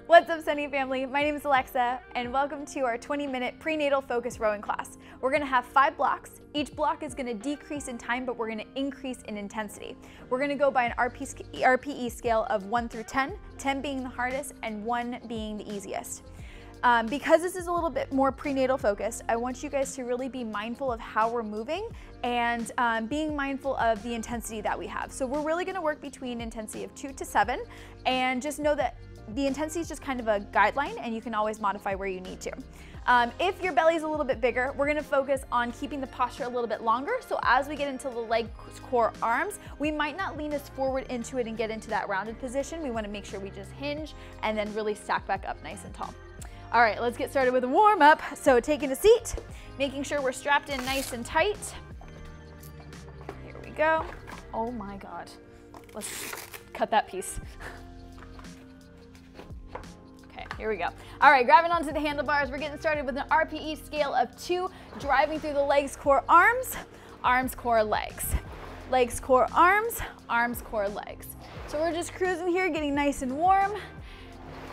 What's up, Sunny family? My name is Alexa, and welcome to our 20-minute prenatal focus rowing class. We're gonna have 5 blocks. Each block is gonna decrease in time, but we're gonna increase in intensity. We're gonna go by an RPE scale of 1 through 10, 10 being the hardest and 1 being the easiest. Because this is a little bit more prenatal focused, I want you guys to really be mindful of how we're moving and being mindful of the intensity that we have. So we're really gonna work between intensity of 2 to 7, and just know that the intensity is just kind of a guideline and you can always modify where you need to. If your belly is a little bit bigger, we're gonna focus on keeping the posture a little bit longer. So as we get into the legs, core, arms, we might not lean us forward into it and get into that rounded position. We wanna make sure we just hinge and then really stack back up nice and tall. All right, let's get started with a warm up. So taking a seat, making sure we're strapped in nice and tight. Here we go. Oh my God. Let's cut that piece. Okay, here we go. All right, grabbing onto the handlebars. We're getting started with an RPE scale of 2, driving through the legs, core, arms, arms, core, legs. Legs, core, arms, arms, core, legs. So we're just cruising here, getting nice and warm.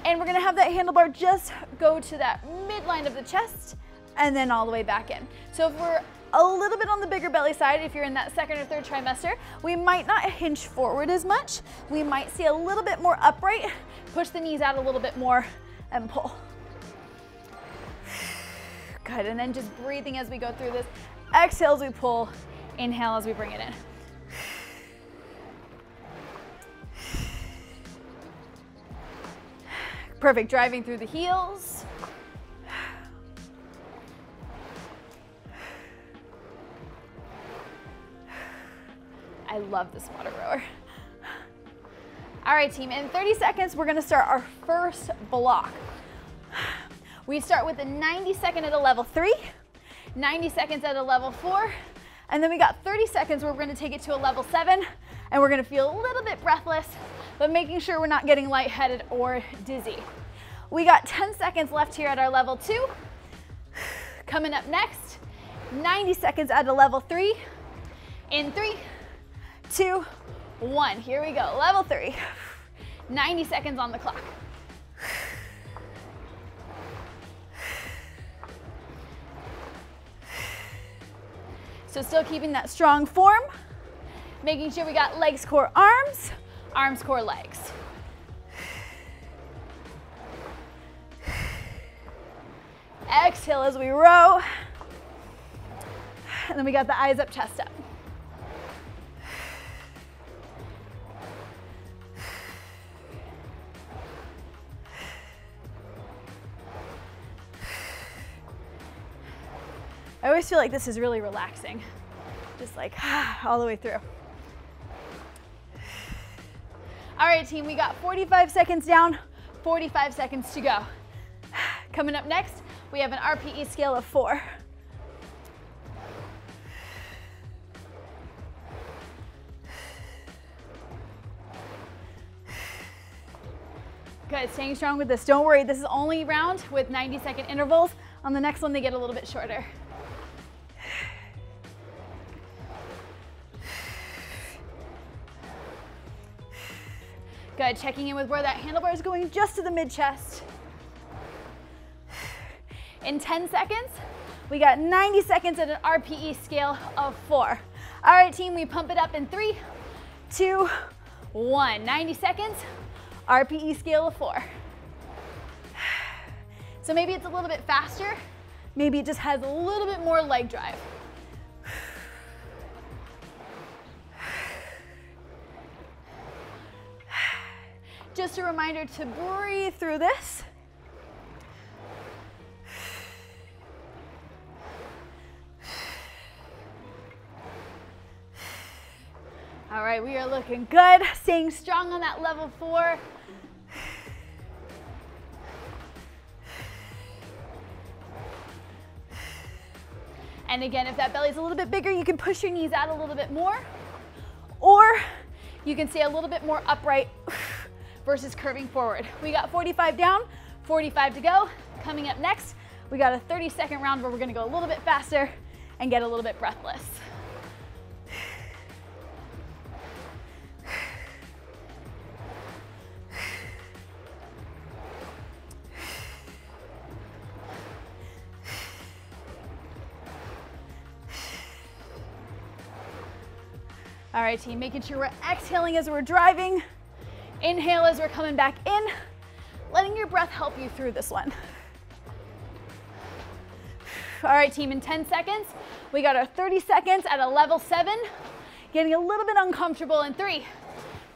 And we're gonna have that handlebar just go to that midline of the chest and then all the way back in. So if we're a little bit on the bigger belly side, if you're in that 2nd or 3rd trimester, we might not hinge forward as much. We might see a little bit more upright, push the knees out a little bit more and pull. Good, and then just breathing as we go through this. Exhale as we pull, inhale as we bring it in. Perfect, driving through the heels. I love this water rower. All right, team, in 30 seconds, we're gonna start our first block. We start with a 90-second at a level 3, 90 seconds at a level 4, and then we got 30 seconds where we're gonna take it to a level 7, and we're gonna feel a little bit breathless, but making sure we're not getting lightheaded or dizzy. We got 10 seconds left here at our level 2. Coming up next, 90 seconds at a level 3. In 3, 2, 1. Here we go, level 3. 90 seconds on the clock. So still keeping that strong form, making sure we got legs, core, arms, arms, core, legs. Exhale as we row. And then we got the eyes up, chest up. I always feel like this is really relaxing. Just like all the way through. All right, team, we got 45 seconds down, 45 seconds to go. Coming up next, we have an RPE scale of 4. Good, staying strong with this. Don't worry, this is only round with 90-second intervals. On the next one, they get a little bit shorter. Good, checking in with where that handlebar is going, just to the mid-chest. In 10 seconds, we got 90 seconds at an RPE scale of 4. All right, team, we pump it up in 3, 2, 1. 90 seconds, RPE scale of 4. So maybe it's a little bit faster. Maybe it just has a little bit more leg drive. Just a reminder to breathe through this. All right, we are looking good, staying strong on that level 4. And again, if that belly's a little bit bigger, you can push your knees out a little bit more, or you can stay a little bit more upright versus curving forward. We got 45 down, 45 to go. Coming up next, we got a 30-second round where we're gonna go a little bit faster and get a little bit breathless. All right, team, making sure we're exhaling as we're driving. Inhale as we're coming back in. Letting your breath help you through this one. All right, team, in 10 seconds, we got our 30 seconds at a level 7. Getting a little bit uncomfortable in 3,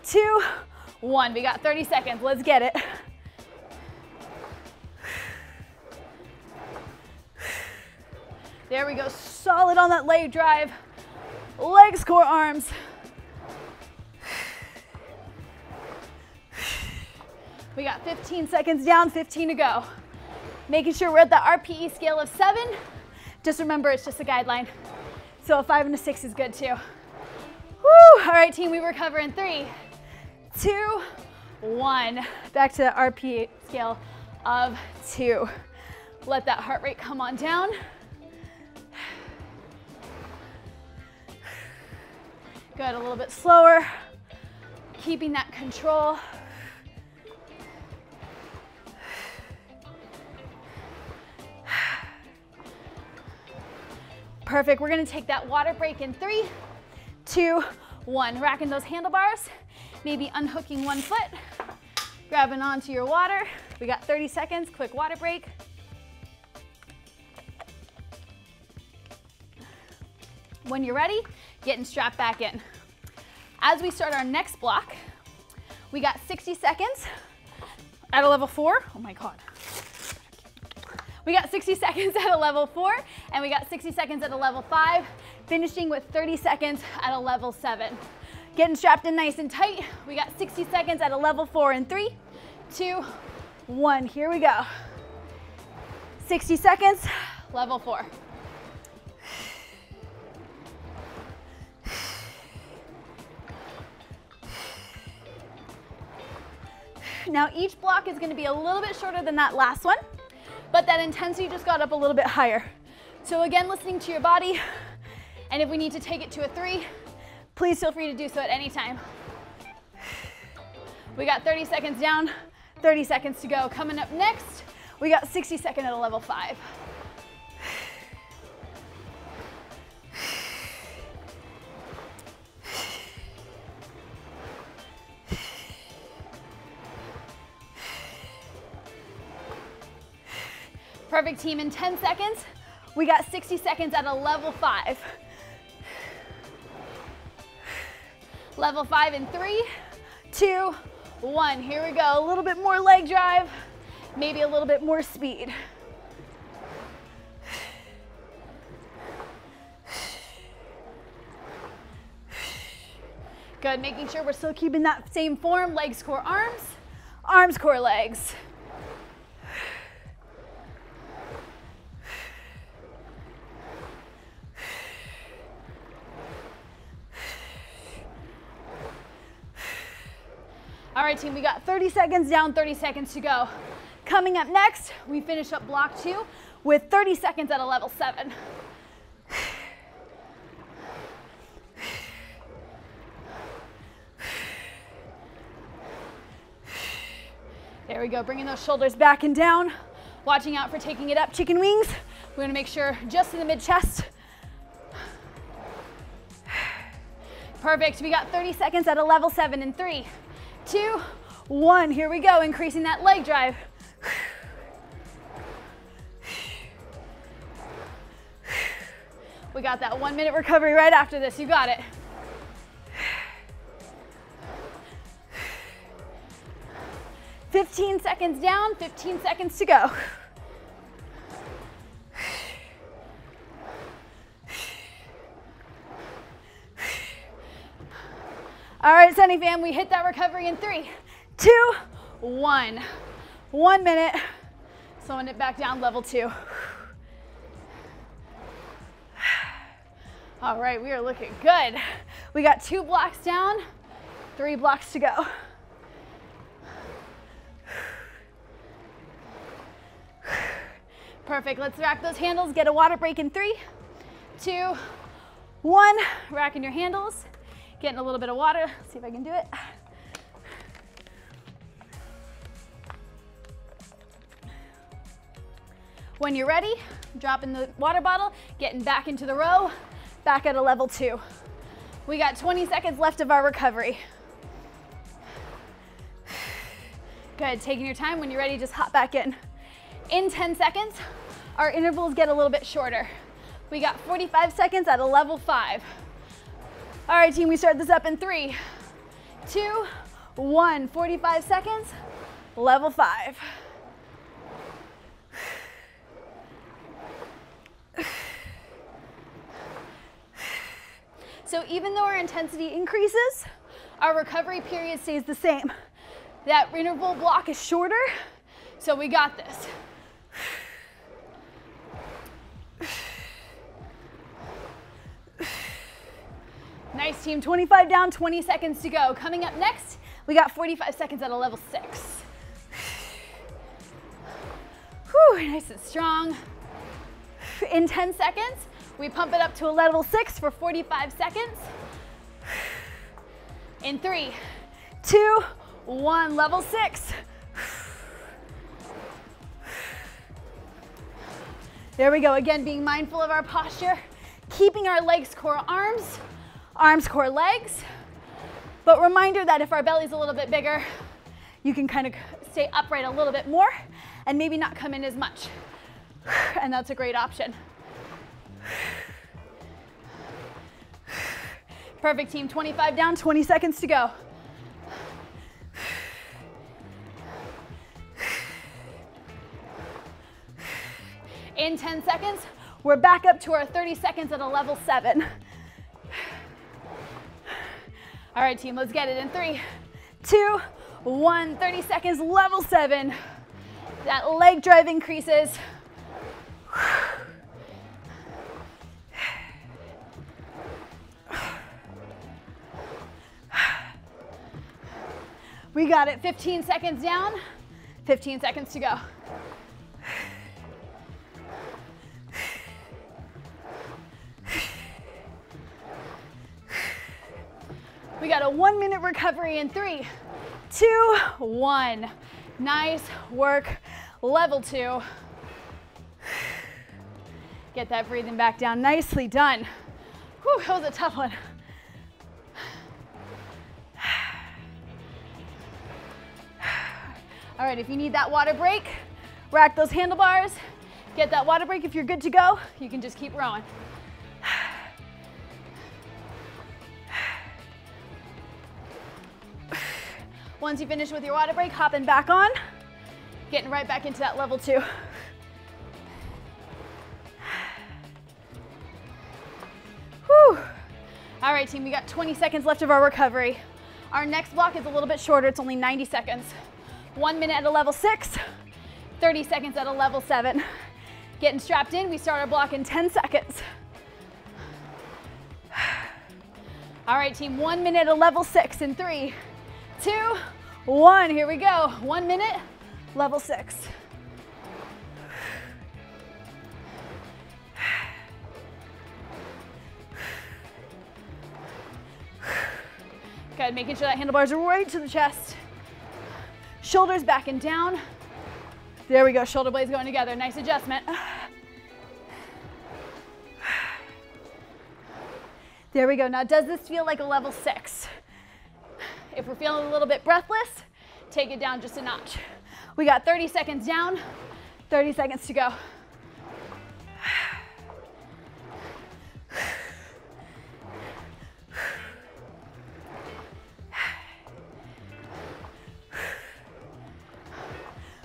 2, 1. We got 30 seconds. Let's get it. There we go. Solid on that leg drive. Legs, core, arms. We got 15 seconds down, 15 to go. Making sure we're at the RPE scale of 7. Just remember, it's just a guideline. So a 5 and a 6 is good too. Woo! All right, team, we recover in 3, 2, 1. Back to the RPE scale of 2. Let that heart rate come on down. Good, a little bit slower. Keeping that control. Perfect, we're gonna take that water break in 3, 2, 1. Racking those handlebars, maybe unhooking one foot, grabbing onto your water. We got 30 seconds, quick water break. When you're ready, getting strapped back in. As we start our next block, we got 60 seconds at a level 4. Oh my God. We got 60 seconds at a level 4, and we got 60 seconds at a level 5, finishing with 30 seconds at a level 7. Getting strapped in nice and tight. We got 60 seconds at a level 4 in 3, 2, 1. Here we go. 60 seconds, level 4. Now each block is going to be a little bit shorter than that last one, but that intensity just got up a little bit higher. So again, listening to your body, and if we need to take it to a 3, please feel free to do so at any time. We got 30 seconds down, 30 seconds to go. Coming up next, we got 60 seconds at a level 5. Perfect, team. In 10 seconds, we got 60 seconds at a level 5. Level 5 in 3, 2, 1. Here we go. A little bit more leg drive, maybe a little bit more speed. Good, making sure we're still keeping that same form, legs, core, arms, arms, core, legs. All right, team, we got 30 seconds down, 30 seconds to go. Coming up next, we finish up block 2 with 30 seconds at a level 7. There we go, bringing those shoulders back and down. Watching out for taking it up, chicken wings. We're gonna make sure just in the mid-chest. Perfect, we got 30 seconds at a level 7 in 3, 2, 1. Here we go, increasing that leg drive. We got that 1 minute recovery right after this. You got it. "15 seconds down, 15 seconds to go. All right, Sunny fam, we hit that recovery in 3, 2, 1. 1 minute. Slowing it back down, level 2. All right, we are looking good. We got 2 blocks down, 3 blocks to go. Perfect, let's rack those handles, get a water break in 3, 2, 1. Racking your handles, getting a little bit of water. Let's see if I can do it. When you're ready, dropping the water bottle, getting back into the row, back at a level 2. We got 20 seconds left of our recovery. Good, taking your time. When you're ready, just hop back in. In 10 seconds, our intervals get a little bit shorter. We got 45 seconds at a level 5. All right, team, we start this up in 3, 2, 1. 45 seconds, level 5. So even though our intensity increases, our recovery period stays the same. That interval block is shorter, so we got this. Nice, team. 25 down, 20 seconds to go. Coming up next, we got 45 seconds at a level 6. Whew, nice and strong. In 10 seconds, we pump it up to a level 6 for 45 seconds. In 3, 2, 1, level 6. There we go. Again, being mindful of our posture, keeping our legs core arms, arms core legs. But reminder that if our belly's a little bit bigger, you can kind of stay upright a little bit more and maybe not come in as much. And that's a great option. Perfect, team. 25 down, 20 seconds to go. In 10 seconds, we're back up to our 30 seconds at a level 7. All right, team, let's get it in 3, 2, 1. 30 seconds, level 7. That leg drive increases. We got it. 15 seconds down, 15 seconds to go. We got a 1-minute recovery in 3, 2, 1. Nice work. Level 2. Get that breathing back down. Nicely done. Whew, that was a tough one. All right, if you need that water break, rack those handlebars, get that water break. If you're good to go, you can just keep rowing. Once you finish with your water break, hopping back on, getting right back into that level 2. Whew. All right, team, we got 20 seconds left of our recovery. Our next block is a little bit shorter. It's only 90 seconds. 1 minute at a level 6, 30 seconds at a level 7. Getting strapped in, we start our block in 10 seconds. All right, team, 1 minute at a level 6 in 3, 2, 1. Here we go. 1 minute, level 6. Good, making sure that handlebars are right to the chest. Shoulders back and down. There we go, shoulder blades going together. Nice adjustment. There we go. Now, does this feel like a level 6? If we're feeling a little bit breathless, take it down just a notch. We got 30 seconds down, 30 seconds to go.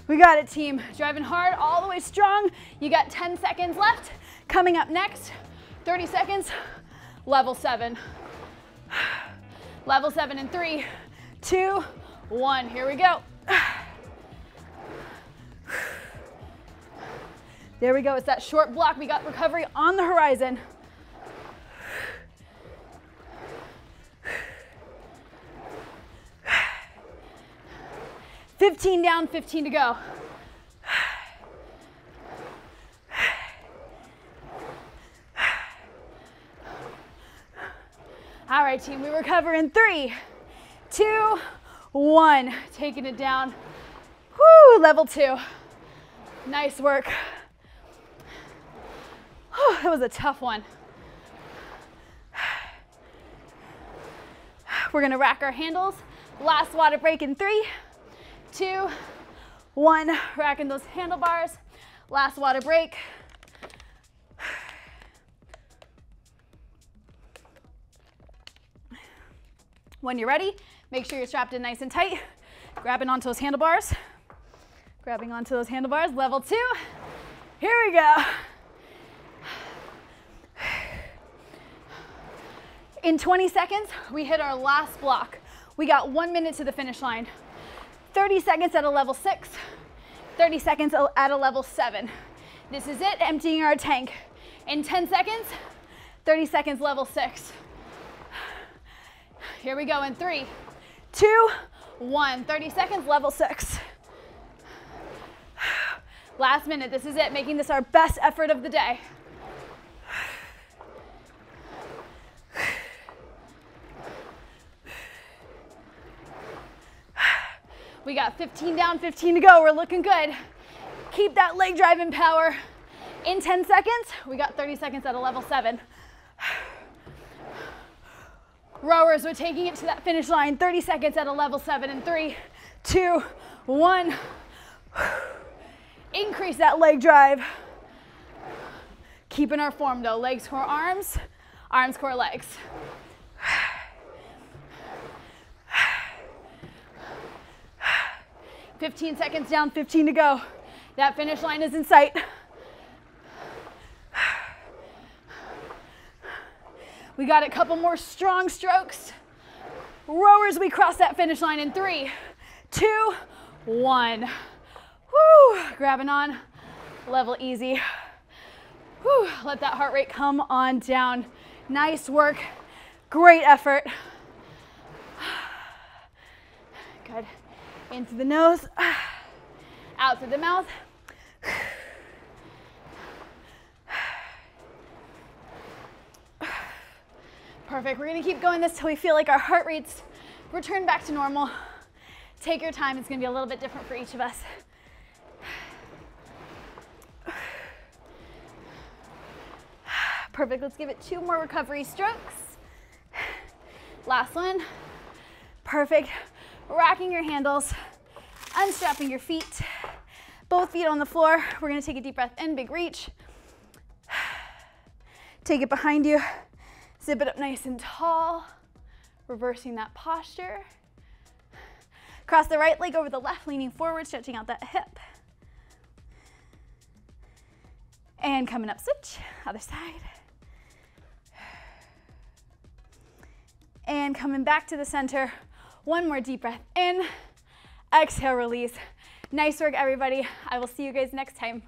We got it, team. Driving hard, all the way strong. You got 10 seconds left. Coming up next, 30 seconds, level 7. Level 7 in 3, 2, 1. Here we go. There we go. It's that short block. We got recovery on the horizon. $15 down, 15 to go. All right, team, we recover in 3, 2, 1. Taking it down. Woo, level 2. Nice work. Whew, that was a tough one. We're gonna rack our handles. Last water break in 3, 2, 1. Racking those handlebars. Last water break. When you're ready, make sure you're strapped in nice and tight. Grabbing onto those handlebars. Grabbing onto those handlebars. Level 2. Here we go. In 20 seconds, we hit our last block. We got 1 minute to the finish line. 30 seconds at a level 6, 30 seconds at a level 7. This is it, emptying our tank. In 10 seconds, 30 seconds level 6. Here we go in 3, 2, 1. 30 seconds, level 6. Last minute, this is it, making this our best effort of the day. We got 15 down, 15 to go. We're looking good. Keep that leg drive in power. In 10 seconds, we got 30 seconds at a level 7. Rowers, we're taking it to that finish line. 30 seconds at a level 7 in 3, 2, 1. Increase that leg drive. Keeping our form though. Legs, core, arms. Arms, core, legs. 15 seconds down, 15 to go. That finish line is in sight. We got a couple more strong strokes. Rowers, we cross that finish line in 3, 2, 1. Woo, grabbing on, level easy. Woo, let that heart rate come on down. Nice work, great effort. Good. Into the nose, out through the mouth. Perfect. We're gonna keep going this till we feel like our heart rates return back to normal. Take your time. It's gonna be a little bit different for each of us. Perfect. Let's give it 2 more recovery strokes. Last one. Perfect. Racking your handles, unstrapping your feet, both feet on the floor. We're gonna take a deep breath in, big reach. Take it behind you, zip it up nice and tall, reversing that posture. Cross the right leg over the left, leaning forward, stretching out that hip. And coming up, switch, other side. And coming back to the center. 1 more deep breath in, exhale, release. Nice work, everybody. I will see you guys next time.